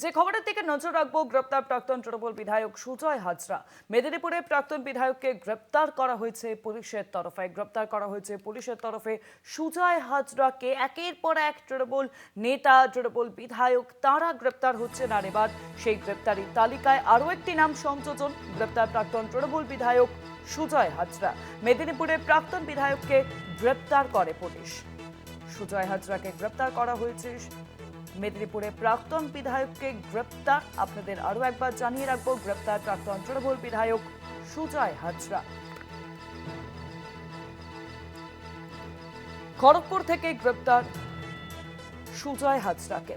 যে খবরের দিকে নজর রাখবো, গ্রেপ্তার প্রাক্তন তৃণমূল বিধায়ক সুজয় হাজরা। মেদিনীপুরে প্রাক্তন বিধায়ককে গ্রেপ্তার করা হয়েছে পুলিশের তরফে। সুজয় হাজরাকে একের পর এক তৃণমূল নেতা, তৃণমূল বিধায়ক তারা গ্রেপ্তার হচ্ছেন। আর এবার সেই গ্রেপ্তারির তালিকায় আরও একটি নাম সংযোজন, গ্রেপ্তার প্রাক্তন তৃণমূল বিধায়ক সুজয় হাজরা। মেদিনীপুরে প্রাক্তন বিধায়ককে গ্রেপ্তার করে পুলিশ। সুজয় হাজরাকে গ্রেপ্তার করা হয়েছে। মেদিনীপুরে প্রাক্তন বিধায়ককে গ্রেপ্তার, আপনাদের আরো একবার জানিয়ে রাখবো, গ্রেপ্তার প্রাক্তন তৃণমূল বিধায়ক সুজয় হাজরা। খড়গপুর থেকে গ্রেপ্তার সুজয় হাজরাকে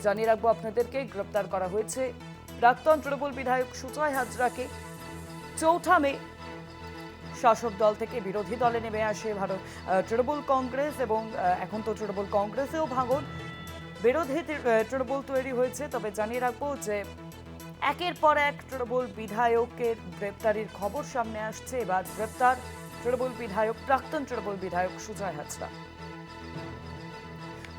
জানিয়ে রাখবো আপনাদেরকে, গ্রেপ্তার করা হয়েছে প্রাক্তন তৃণমূল বিধায়ক সুজয় হাজরাকে। 4 মে শাসক দল থেকে বিরোধী দলে নেমে আসে তৃণমূল কংগ্রেস, এবং এখন তো তৃণমূল কংগ্রেসেও ভাঙন, বিরোধী তৃণমূল তৈরি হয়েছে। তবে জানিয়ে রাখবো যে একের পর এক তৃণমূল বিধায়কের গ্রেপ্তারির খবর সামনে আসছে। এবার গ্রেপ্তার প্রাক্তন তৃণমূল বিধায়ক সুজয় হাজরা।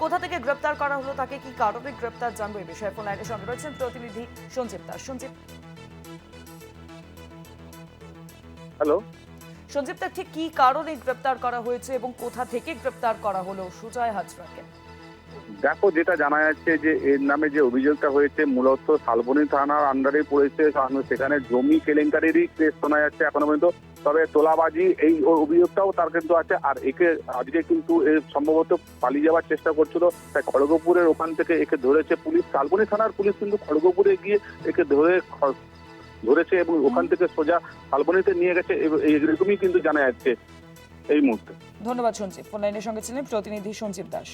কোথা থেকে গ্রেপ্তার করা হলো, তাকে কি কারণে গ্রেপ্তার, জানবো এই বিষয়ে। ফোন লাইনের সঙ্গে রয়েছেন প্রতিনিধি সঞ্জীব দাস। হ্যালো সঞ্জীব দা, ঠিক কি কারণে গ্রেপ্তার করা হয়েছে এবং কোথা থেকে গ্রেপ্তার করা হলো সুজয় হাজরাকে? দেখো, যেটা জানা যাচ্ছে যে এর নামে যে অভিযোগটা হয়েছে মূলত শালবনী থানার আন্ডারে পড়েছে। সেখানে জমি কেলেঙ্কারিরই কেস শোনা যাচ্ছে এখনো পর্যন্ত। তবে তোলাবাজি এই অভিযোগটাও তার কিন্তু আছে। আর একে আজকে কিন্তু সম্ভবত পালিয়ে যাওয়ার চেষ্টা করছিল, তাই খড়গপুরের ওখান থেকে একে ধরেছে পুলিশ। শালবনী থানার পুলিশ কিন্তু খড়গপুরে গিয়ে একে ধরেছে এবং ওখান থেকে সোজা শালবনীতে নিয়ে গেছে, এরকমই কিন্তু জানা যাচ্ছে এই মুহূর্তে। ধন্যবাদ সঞ্জীব। ফোন লাইনের সঙ্গে ছিলেন প্রতিনিধি সঞ্জীব দাস।